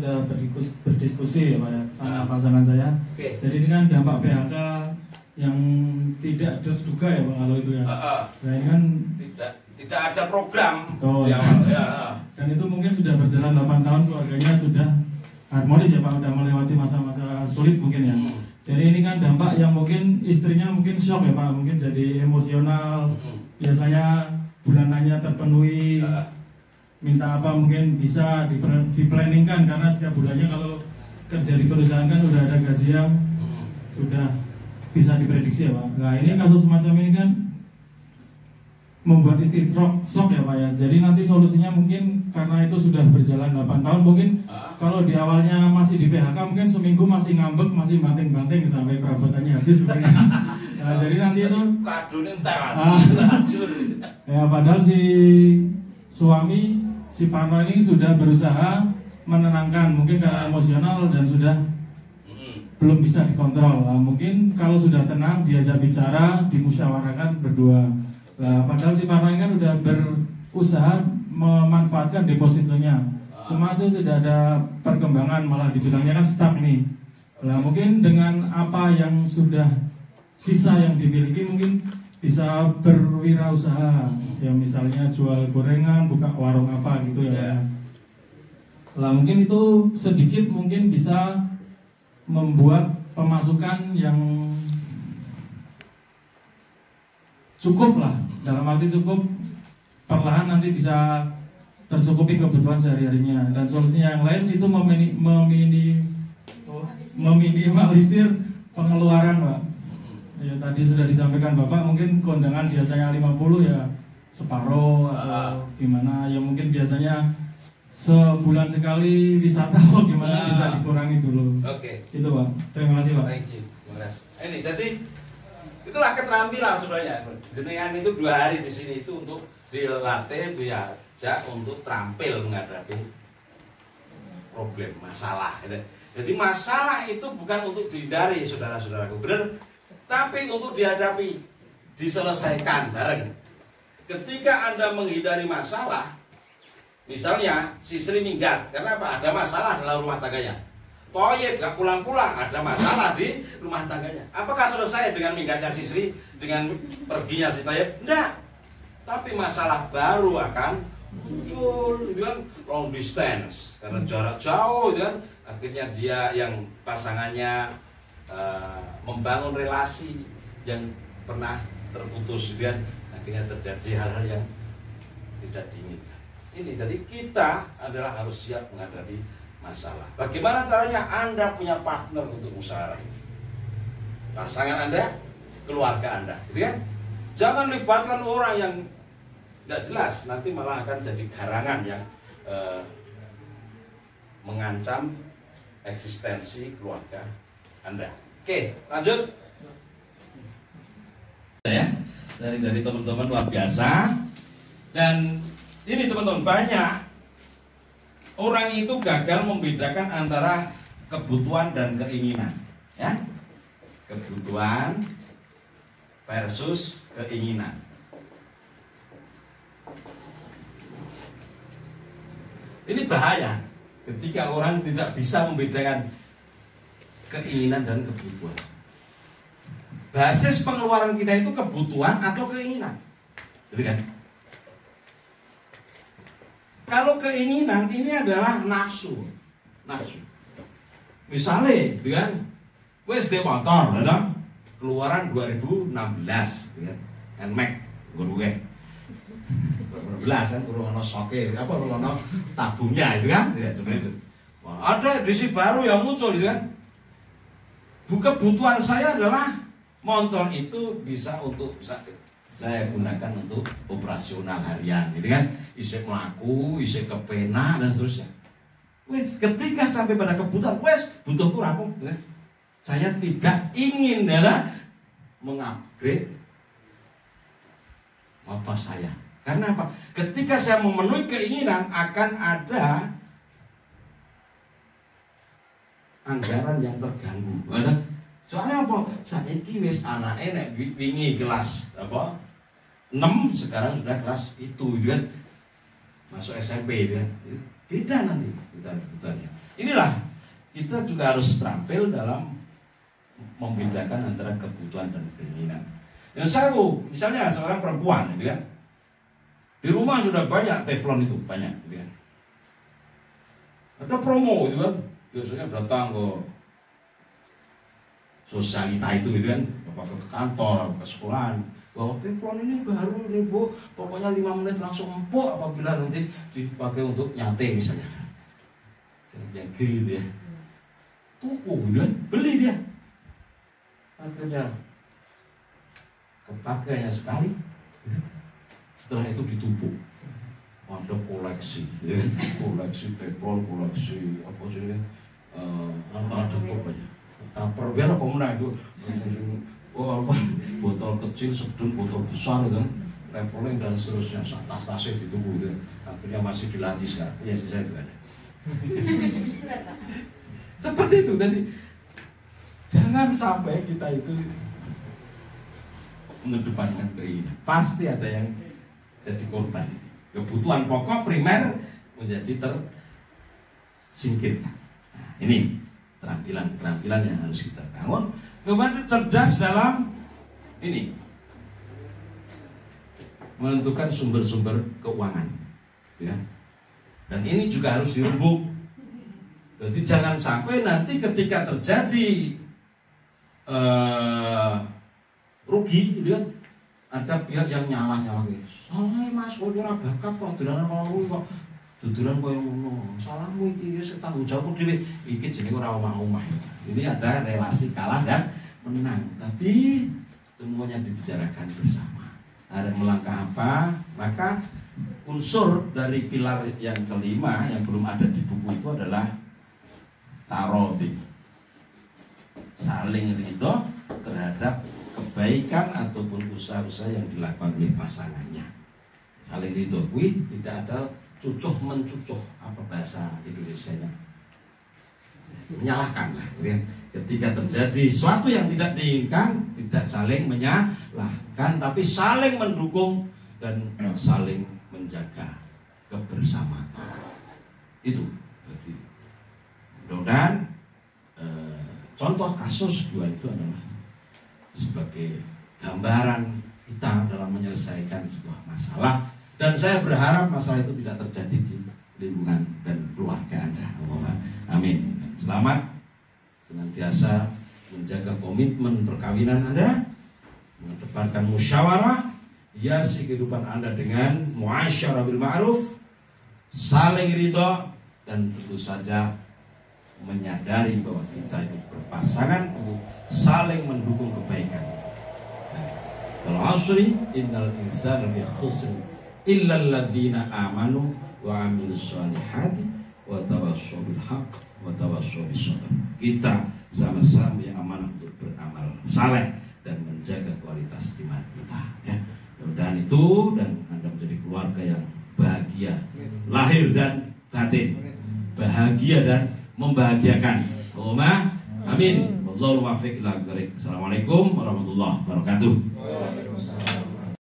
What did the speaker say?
sudah berdiskusi ya Pak ya sama pasangan saya. Jadi ini kan dampak PHK yang tidak terduga ya Pak kalau itu ya. Nah ini kan tidak ada program. Betul. Dan itu mungkin sudah berjalan 8 tahun, keluarganya sudah harmonis ya Pak, sudah melewati masa-masa sulit mungkin ya. Jadi ini kan dampak yang mungkin istrinya mungkin shock ya Pak, mungkin jadi emosional. Biasanya bulanannya terpenuhi, minta apa mungkin bisa diplanningkan karena setiap bulannya kalau kerja di perusahaan kan udah ada gaji yang sudah bisa diprediksi ya Pak. Nah ini kasus semacam ini kan membuat istri shock ya Pak ya. Jadi nanti solusinya mungkin karena itu sudah berjalan 8 tahun mungkin kalau di awalnya masih di PHK mungkin seminggu masih ngambek, masih banting-banting sampai perabotannya habis mungkin. Nah, jadi nanti itu ya padahal si suami si Parno ini sudah berusaha menenangkan mungkin karena emosional dan sudah belum bisa dikontrol. Nah, mungkin kalau sudah tenang diajak bicara, dimusyawarahkan berdua. Nah, padahal si Parno ini kan udah berusaha memanfaatkan depositonya. Cuma itu tidak ada perkembangan, malah dibilangnya kan stuck nih. Nah, mungkin dengan apa yang sudah sisa yang dimiliki mungkin bisa berwirausaha. Yang misalnya jual gorengan, buka warung apa gitu ya. Nah, mungkin itu sedikit mungkin bisa membuat pemasukan yang cukup lah, dalam arti cukup perlahan nanti bisa tercukupi kebutuhan sehari-harinya. Dan solusinya yang lain itu meminimalisir pengeluaran Pak. Ya tadi sudah disampaikan Bapak, mungkin kondangan biasanya 50 ya separuh atau gimana ya, mungkin biasanya sebulan sekali wisata kok gimana bisa dikurangi dulu. Itu Pak. Terima kasih Pak. Terima kasih. Ini jadi itulah keterampilan sebenarnya. Jenengan itu 2 hari di sini itu untuk dilatih, diajak untuk terampil menghadapi problem, masalah. Jadi masalah itu bukan untuk dihindari saudara-saudaraku, benar, tapi untuk dihadapi, diselesaikan bareng. Ketika Anda menghindari masalah, misalnya si Sri minggat, karena apa? Ada masalah dalam rumah tangganya. Toyib gak pulang-pulang, ada masalah di rumah tangganya. Apakah selesai dengan minggatnya si Sri, dengan perginya si Toyib? Enggak. Tapi masalah baru akan muncul, gitu kan, long distance, karena jarak jauh, gitu kan. Akhirnya dia yang pasangannya membangun relasi yang pernah terputus, gitu kan. Akhirnya terjadi hal-hal yang tidak diinginkan. Ini jadi kita adalah harus siap menghadapi masalah. Bagaimana caranya? Anda punya partner untuk musyawarah ini. Pasangan Anda, keluarga Anda, gitu kan? Jangan libatkan orang yang tidak jelas, nanti malah akan jadi garangan yang mengancam eksistensi keluarga Anda. Oke, lanjut. Ya, dari teman-teman luar biasa. Dan ini teman-teman, banyak orang itu gagal membedakan antara kebutuhan dan keinginan, ya. Kebutuhan versus keinginan. Ini bahaya ketika orang tidak bisa membedakan keinginan dan kebutuhan. Basis pengeluaran kita itu kebutuhan atau keinginan, gitu kan? Kalau keinginan ini adalah nafsu. Misalnya, gitu kan? Wes de motor, ada keluaran 2016, gitu kan? Nmax, gue 2016 kan, kurang soke, apa kurang tabungnya, itu kan? Tidak seperti itu. Wah, ada edisi baru yang muncul, gitu kan? Kebutuhan saya adalah motor itu bisa saya gunakan untuk operasional harian, gitu kan? Isek melaku, isek kepena dan seterusnya. Wes, ketika sampai pada kebutuhan, wes butuh kurang, gitu kan? Saya tidak ingin adalah mengupgrade motor saya. Karena apa? Ketika saya memenuhi keinginan akan ada anggaran yang terganggu. Soalnya apa? Saya wis anake nek wingi kelas apa? 6 sekarang sudah kelas itu kan. Masuk SMP itu kan. Beda nanti kebutuhannya. Inilah kita juga harus terampil dalam membedakan antara kebutuhan dan keinginan. Yang saya misalnya seorang perempuan, gitu kan, di rumah sudah banyak teflon itu, banyak, gitu kan. Ada promo, gitu kan, biasanya datang ke sosialita itu, gitu kan, ke kantor, ke sekolahan. Bahwa teflon ini baru nih Bu, pokoknya 5 menit langsung empuk apabila nanti dipakai untuk nyate misalnya. Yang grill gitu ya. Tuku gitu kan, beli dia. Akhirnya kepakainya sekali. Setelah itu ditumpuk. Ada koleksi, ya. Koleksi teflon, koleksi apa sih? Ada banyak. Tupper biar apa mana itu? Oh apa? Botol kecil, sedang, botol besar kan, traveling dan seterusnya, tas-tasnya ditunggu itu. Akhirnya masih dilatih sekarang. Ya saya itu ada. Seperti itu. Jadi jangan sampai kita itu mengedepankan keinginan. Pasti ada yang jadi korban. Kebutuhan pokok primer menjadi tersingkirkan. Nah, ini keterampilan yang harus kita bangun. Kemudian cerdas dalam ini menentukan sumber-sumber keuangan, ya. Dan ini juga harus dirembuk. Jadi jangan sampai nanti ketika terjadi rugi, gitu kan, ada pihak yang nyalah salah mas, kok ora bakat kok dolanan kok dudulan koyo ngono. Salahmu iki wis tanggung jawab dhewe. Iki jenenge ora omah-omah. Ini ada relasi kalah dan menang, tapi semuanya dibicarakan bersama. Ada melangkah apa? Maka unsur dari pilar yang kelima yang belum ada di buku itu adalah tarodi, saling ridho terhadap kebaikan ataupun usaha-usaha yang dilakukan oleh pasangannya. Saling ridho, tidak ada cucuh mencucuh, apa bahasa Indonesianya, menyalahkan lah, ya. Ketika terjadi sesuatu yang tidak diinginkan, tidak saling menyalahkan, tapi saling mendukung dan saling menjaga kebersamaan. Itu. Jadi, mudah-mudahan contoh kasus dua itu adalah sebagai gambaran kita dalam menyelesaikan sebuah masalah. Dan saya berharap masalah itu tidak terjadi di lingkungan dan keluarga Anda. Amin. Selamat senantiasa menjaga komitmen perkawinan Anda, mengedepankan musyawarah, hiasi kehidupan Anda dengan muasyarah bil ma'ruf, saling ridho, dan tentu saja menyadari bahwa kita itu berpasangan untuk saling mendukung kebaikan. Wal 'ashri innal insana lafi khusr illa alladzina amanu wa 'amilus shalihati wa tawassaw bil haqq wa tawassaw bis sabr. Kita sama-sama yang amanah untuk beramal saleh dan menjaga kualitas iman kita, ya. Mudah-mudahan itu dan Anda menjadi keluarga yang bahagia lahir dan batin, bahagia dan membahagiakan. Allahumma amin. Wallahul muwaffiq ila aqwamit thoriq. Assalamualaikum warahmatullahi wabarakatuh.